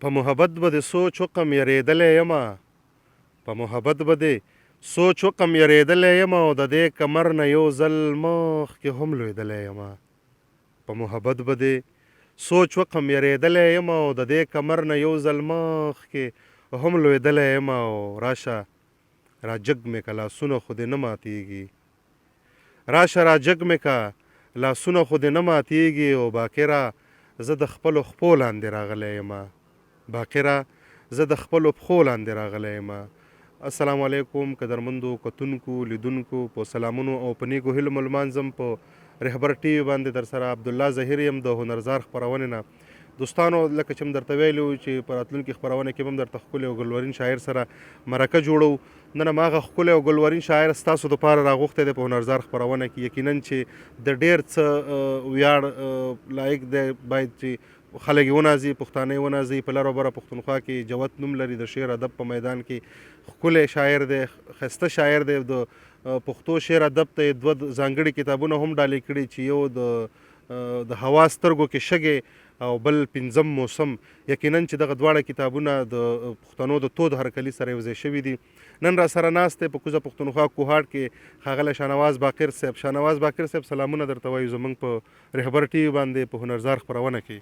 په محبت به د سوچ وقم یریدلی یمه په محبت به د سوچ وقم یریدلی یمه او د دې کمر نه یو ځل مخکې هم لوېدلی یمه په محبت به د سوچ وقم یریدلی یمه او د دې کمر نه یو ځل مخکې هم لوېدلی یمه او راشه را جګ مې که لاسونه خو دې نه ماتېږي راشه را جګ مې که لاسونه خو دې نه ماتېږي او باقره زه د خپلو خپو لاندې راغلی یم باقره زه د خپلو پښو لاندې راغلی یم. السلام علیکم قدرمندو کتونکو لیدونکو په سلامونو او په نیکو هیلو مو لمانځم. په رهبر ټي وي باندې در سره عبدالله ظهیر یم د هنرزار خپرونې نه. دوستانو لکه چې م درته ویلي وو چې په راتلونکي خپرونه کې به هم درته ښکلی او ګلورین شاعر سره مرکه جوړو. نن هماغه ښکلی او ګلورین شاعر ستاسو دپاره راغوښتی دی په هنرزار خپرونه کې. یقینا چې د ډېر څه ویاړ لایق دی، باید چې خلک یې ونازي، پښتانه یې ونازي. په لر او بره پښتونخوا کې جوت نوم لري د شعر ادب په میدان کې. ښکلی شاعر دی، ښایسته شاعر دی. د پښتو شعر ادب ته یې دوه ځانګړي کتابونه هم ډالۍ کړي چې یو د هوا سترګو کې شګې او بل پنځم موسم. یقینا چې دغه دواړه کتابونه د پښتنو د تود هرکلي سره یوځای شوي دي. نن را سره ناست دی په کوزه پښتونخوا کوهاټ کې ښاغلی شاهنواز باقر صاحب. شاهنواز باقر صاحب سلامونه درته وایو زموږ په رهبر ټي وي باندې په هنرزار خپرونه کې.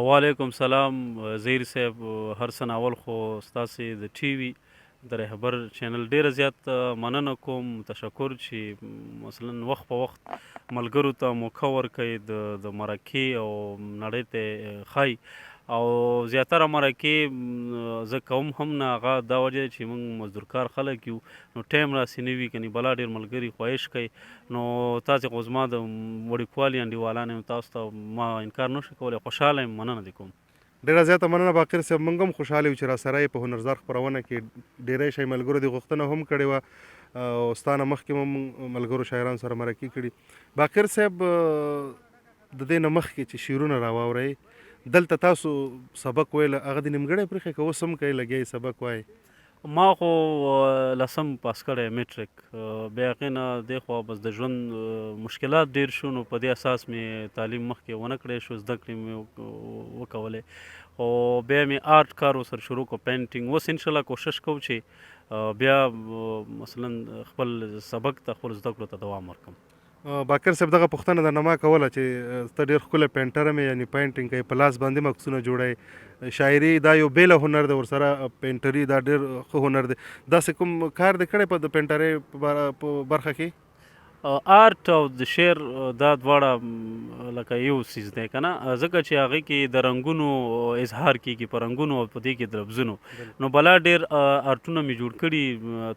وعلیکم سلام ظهیر صاحب. هر څه ناول خو ستاسې د ټي وي د رهبر چینل ډیره زیات مننه کوم، تشکر چې مثلا وخت په وخت ملګرو ته موقع ورکوي د مرکې او نړۍ ته ښایي. او زیاتره مرکې زه کوم هم نه، هغه دا وجه چې موږ مزدورکار خلک یو، نو ټایم راسې نه وي. کنې بلا ډېر ملګري خواهش کوي، نو تاسې خو زما د وړوکوالي انډیوالان یم، تاسو ته ما انکار نه شم کولی. خوشحاله یم، مننه دې کوم. ډېره زیاته مننه باقر صاحب. موږ هم خوشحاله یو چې را سره یې په هنرزار خپرونه کې. ډېری شی ملګرو دې غوښتنه هم کړې وه او ستا نه مخکې هم ملګرو شاعرانو سره مرکې کړي. باقر صاحب د دې نه مخکې چې شعرونه را واورئ، دلته تاسو سبق ویله، هغه د نیمګړی پرېښی که اوس هم کوئ لګیا یې سبق وایي؟ ما خو لسم پاس کړی میټریک، بیا هغې نه دېخوا بس د ژوند مشکلات ډېر شو، نو په دې اساس مې تعلیم مخکې ونه کړی شو، زده کړې مې وکولې. خو بیا مې آرټ کار ورسره شروع کړو، پینټینګ. اوس انشاءالله کوشش کوم چې بیا مثلا خپل سبق ته، خپل زده کړو ته دوام ورکړم. باقر صاحب دغه پوښتنه درنه ما کوله چې ته ډېر ښکلی پینټر هم یې، یعنې پینټینګ کوې، په لاس باندې مکسونه جوړوې. شاعري دا یو بیله هنر دی، ورسره پینټري دا ډېر ښه هنر دی. داسې کوم کار دې کړی په د پینټرۍ په برخه کې؟ آرټ او د شعر دا دواړه لکه یو څیز دی که نه، ځکه چې هغې کې د رنګونو اظهار کېږي، په رنګونو او په دې کې د لفظونو. نو بلا ډېر آرټونه مې جوړ کړي،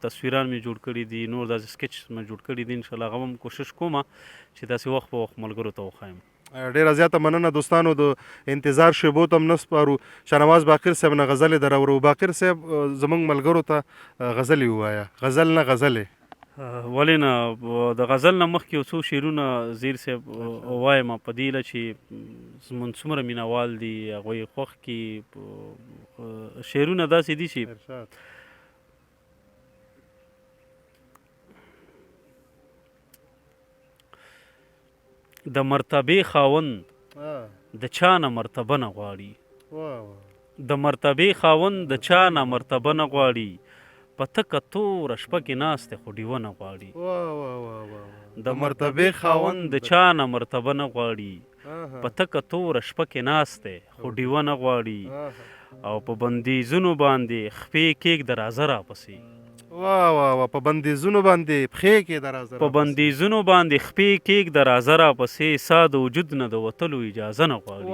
تصویران مې جوړ کړي دي، نور داسې سکیچ مې جوړ کړي دي. انشاءالله هغه هم کوشش کوم چې داسې وخت په وخت ملګرو ته وښایم. ډېره زیاته مننه. دوستانو د انتظار شیبو ته هم نه سپارو، شاهنواز باقر صاحب نه غزلې درورو. باقر صاحب زموږ ملګرو ته غزلې ووایه، غزل نه غزلې. ولې نه، د غزل نه مخکې یو څو شعرونه ظهیر صاحب وایم، په دې هیله چې زموږ څومره مینهوال دي هغوی خوښ کړي. شعرونه داسې دي چې د مرتبې خاوند د چا نه مرتبه نه غواړي، د مرتبې خاوند د چا نه مرتبه نه غواړي، په تکه توره شپه کې ناست دی خو ډیوه نه غواړي. د مرتبې خاوند د چا نه مرتبه نه غواړي، په تکه توره شپه کې ناست دی خو ډیوه نه غواړي. او په بندیزونو باندې خپې کېږده راځه راپسې، په بندیزونو باندې پښې کېږده راځه، په بندیزونو باندې خپې کېږده راځه راپسې، سا د وجود نه د وتلو اجازه نه غواړي.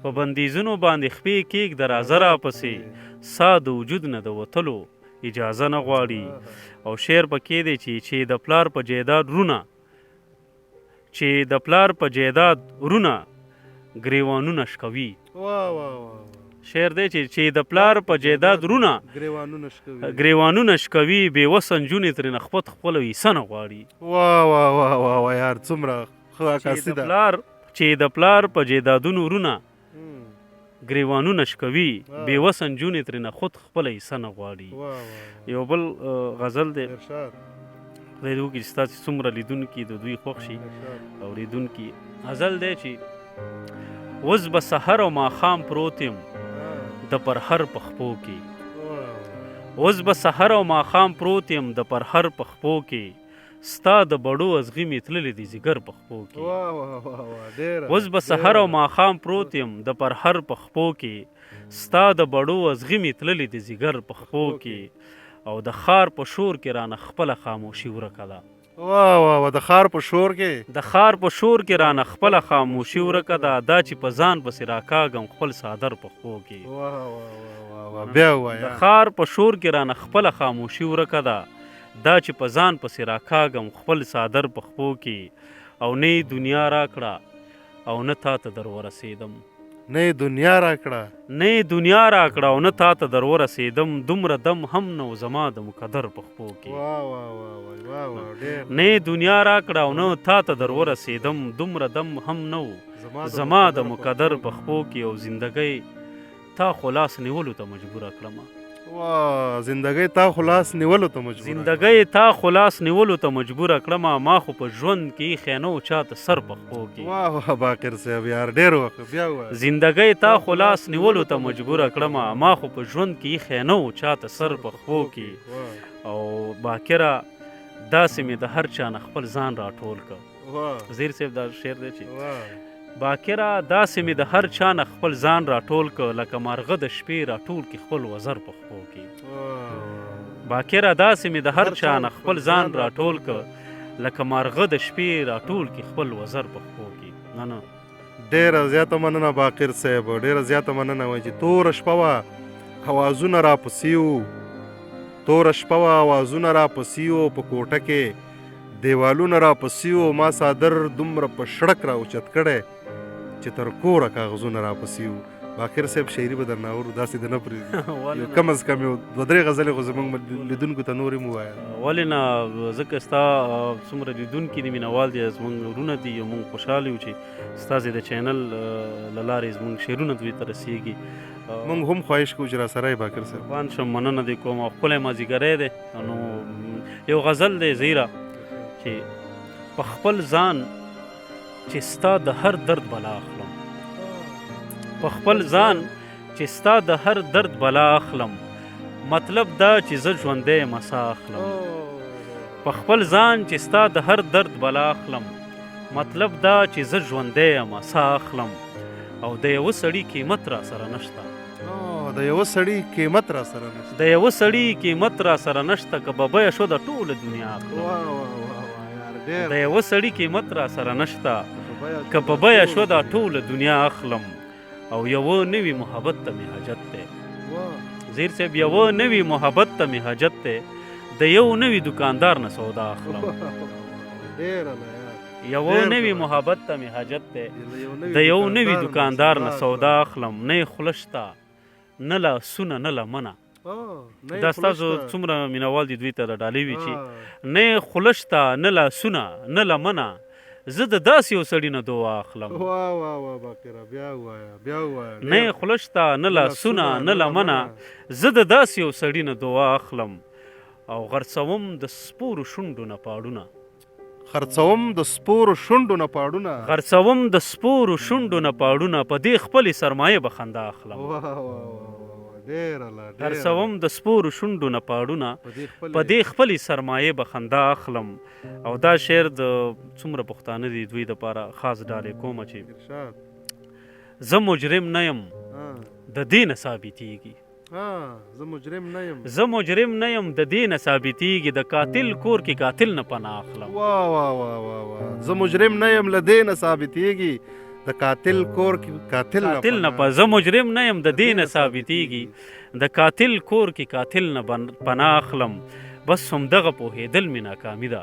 په بندیزونو باندې خپې کېږده راځه راپسې، سا د وجود نه د وتلو اجازه نه غواړي. او شعر پکې دی چې د پلار په جیداد رونه، چې د پلار په جیداد رونه ګریوانونه شکوي. شعر دی چې د پلار په جیداد رونه ګریوانونه شکوي، بې وسه نجونې ترېنه خپت خپله ویسه نه غواړي. یار څومره ښه عکاسي ده. چې د پلار په جیدادونو رونه ګریوانونه شکوي، بې وسه نجونې ترېنه خود خپله حصه نه غواړي. یو بل غزل دی، خدای دې وکړي چې ستاسې څومره لیدونکي د دوی خوښ شي اورېدونکي. غزل دی چې اوس به سحر او ماښام پروت یم د پرهر په خپو کې اوس به سحر او ماښام پروت یم د پرهر په خپو کې ستا د بړو ازغي مې تللې دي ځیګر په خپو کې اوس به سحر او ماښام پروت یم د پرهر په خپو کې ستا د بړو ازغي مې تللې دي ځیګر په خپو کې او د ښار په شور کې رانه خپله خاموشي ورکه ده د ښار په شور کې د ښار په شور کې رانه خپله خاموشي ورکه ده دا چې په ځان پسې راکاږم خپل څادر په خپو کې بیا د ووایه ښار په شور کې رانه خپله خاموشي ورکه ده دا چې په ځان پسې راکاږم خپل څادر په خپو کې او نه یې دنیا راکړه او نه تا ته در ورسېدم نه یې دنیا راکړه نه یې دنیا راکړه او نه تا ته در ورسېدم دومره دم هم نه و زما د مقدر په خپو کې نه یې دنیا راکړه او نه تا ته در ورسېدم دومره دم هم نه و زما د مقدر په خپو کې او زندګۍ تا خو لاس نیولو ته مجبوره کړمه زندګۍ تا خلاص نیولو ته مجبوره زندګۍ تا خلاص نیولو ته مجبوره کړمه ما خو په ژوند کې ایښی نه و چاته سر په خپو کې باقر صاحب یار ډېر وخت بیا ووایه زندګۍ تا خلاص نیولو ته مجبوره کړمه ما خو په ژوند کې ایښی نه و چاته سر په خپو کې او باکره داسې مې د هر چا نه خپل ځان راټول کړ زیر صاحب دا شعر دی چې باکره داسې مې د هر چا نه خپل ځان راټول کړ لکه مارغه د شپې راټول کې خپل وزر په خپو کې باکره داسې مې د هر چا نه خپل ځان راټول کړ لکه مارغه د شپې راټول کې خپل وزر په خپو کې نه ډېره زیاته مننه باقر صاحب ډېره زیاته مننه وایي چې توره شپه وه اوازونه راپسې وو توره شپه وه اوازونه راپسې وو په کوټه کې دیوالونه راپسې وو ما څادر دومره په شړک راوچت کړی چې تر کوره کاغذونه راپسې وو باقر صاحب شاعري به درنه اورو داسې د نه پرېږدي کم از کم یو دوه درې غزلې خو زموږ لیدونکو ته نورې مو ووایه ولې نه ځکه ستا څومره لیدونکي دي مینهوال دي زموږ ورونه دي او موږ خوشحاله یو چې ستاسې د چینل له لارې زموږ شعرونه دوی ته رسېږي موږ هم خواهش کوو چې راسره یې باقر صاحب قربان شم مننه دې کوم او ښکلی مازدیګری دی نو یو غزل دی زیره چې په خپل ځان چې ستا د هر درد بلا اخلم په خپل ځان چې ستا د هر درد بلا اخلم مطلب دا چې زه ژوندی یم سا اخلم په خپل ځان چې ستا د هر درد بلا اخلم مطلب دا چې زه ژوندی یم سا اخلم او د یوه سړي قیمت را سره نشته د یوه سړي قیمت را سره نشته د یوه سړي قیمت را سره نشته که به بیه شو د ټوله دنیا اخلم د یوه سړي قیمت را سره نشته که په بیه شو د ټوله دنیا اخلم او یوه نوي محبت ته مې حاجت دی زیر صاحب یوه نوي محبت ته مې حاجت دی د یو نوي دکاندار نه سودا اخلم یوه نوي محبت ته مې حاجت دی د یو نوي دکاندار نه سودا اخلم نه یې خوله شته نه لاسونه نه لمنه دا ستاسو څومره مینهوال دي دوی ته د ډالۍ وي چې نه یې خوله شته نه لاسونه نه لمنه زه د داسې یو سړي نه دعا اخلم نه یې خوله شته نه لاسونه نه لمنه زه د داسې یو سړي نه دعا اخلم او غرڅوم د سپورو شونډو نه پاړونه خرڅوم د سپورو شونډو نه پاړونه غرڅوم د سپورو شونډو نه پاړونه په دې خپلې سرمایې به خندا اخلم غرڅوم د سپورو شونډو نه پاړونه په دې خپلې سرمایې به خندا اخلم او دا شعر د څومره پښتانه دي دوی دپاره خاص ډالۍ کومه چې زه مجرم نه یم د دې نه ثابتېږي زه مجرم نه یم د دې نه ثابتېږي د قاتل کور کې قاتل نه پناه اخلم زه مجرم نه یم له دې نه ثابتېږي د قاتل کور کې قاتل نه زه مجرم نه یم د دې نه ثابتېږي د قاتل کور کې قاتل نه پناه اخلم بس همدغه پوهېدل مې ناکامي ده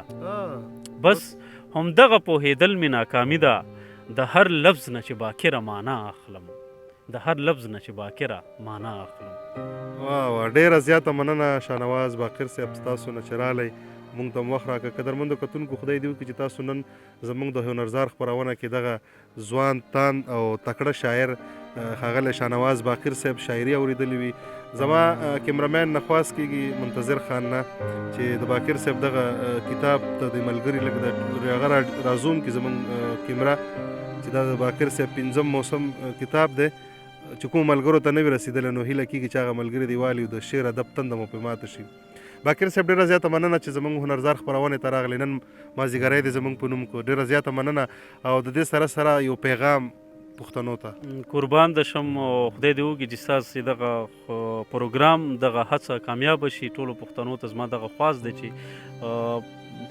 بس همدغه پوهېدل مې ناکامي ده د هر لفظ نه چې باکره معنا اخلم د هر لفظ نه چې باکره معنا اخلم ډېره زیاته مننه شاهنواز باقر صاحب ستاسو نه چې رالی مونږ ته وخت راکړه. قدرمندو کتونکو خدای دې وکړي چې تاسو نن زموږ د هنرزار خپرونه کې دغه ځوان تان او تکړه شاعر ښاغلی شاهنواز باقر صاحب شاعري اورېدلې وي. زما کیمرامین نه خواست کېږي منتظر خان نه چې د باقر صاحب دغه کتاب ته د ملګري لکه د هغه رازوم کې زموږ کیمرا چې دا د باقر صاحب 5م موسم کتاب دی چې کوم ملګرو ته نه وي رسېدلی نو هیله کېږي چې هغه ملګري دې والي د شعر ادب تنده مو پرې ماته شي. باقر صاحب ډېره زیاته مننه چې زموږ هنرزار خپرونې ته راغلی. نن مازدیګری دی زموږ په نوم کو ډېره زیاته مننه او د دې سره سره یو پیغام پښتنو ته. قربان د شم خدای دې وکړي چې ستاسې دغه پروګرام دغه هڅه کامیابه شي. ټولو پښتنو ته زما دغه خواست دی چې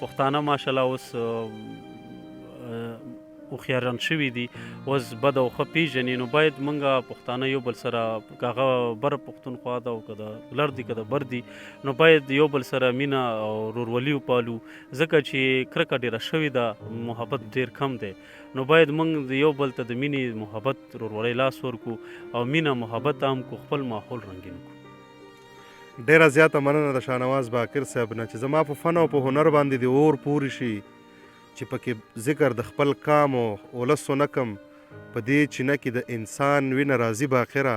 پښتانه ماشاءالله اوس هوښیاران شوي دي، اوس بد او ښه پېژني، نو باید موږ پښتانه یو بل سره که هغه بر پښتونخوا ده او که د لر دي که د بر دي نو باید یو بل سره مینه او ورورولي وپالو. ځکه چې کرکه ډېره شوې ده، محبت ډېر کم دی، نو باید موږ د یو بل ته د مینې محبت ورورولۍ لاس ورکو او مینه محبت عام کو، خپل ماحول رنګین کړو. ډېره زیاته مننه د شاهنواز باقر صاحب نه چې زما په فن او په هنر باندې د اور پورې شي چې پکې ذکر د خپل کام او ولس ونه کم په دې چینه کې د انسان وینه راځي باخره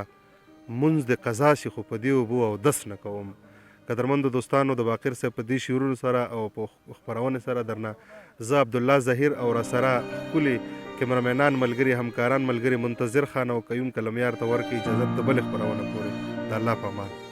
مونځ د قضا شي خو په دې اوبو اودس نه کوم. قدرمندو دوستانو د باقر صاحب په دې شعرونو سره او په خپرونې سره درنه زه عبدالله ظهیر او راسره ښکلي کیمرامینان ملګري همکاران ملګري منتظر خان او قیوم کلمیار ته ورکړي اجازت د بلې خپرونه پورې. د الله په امان.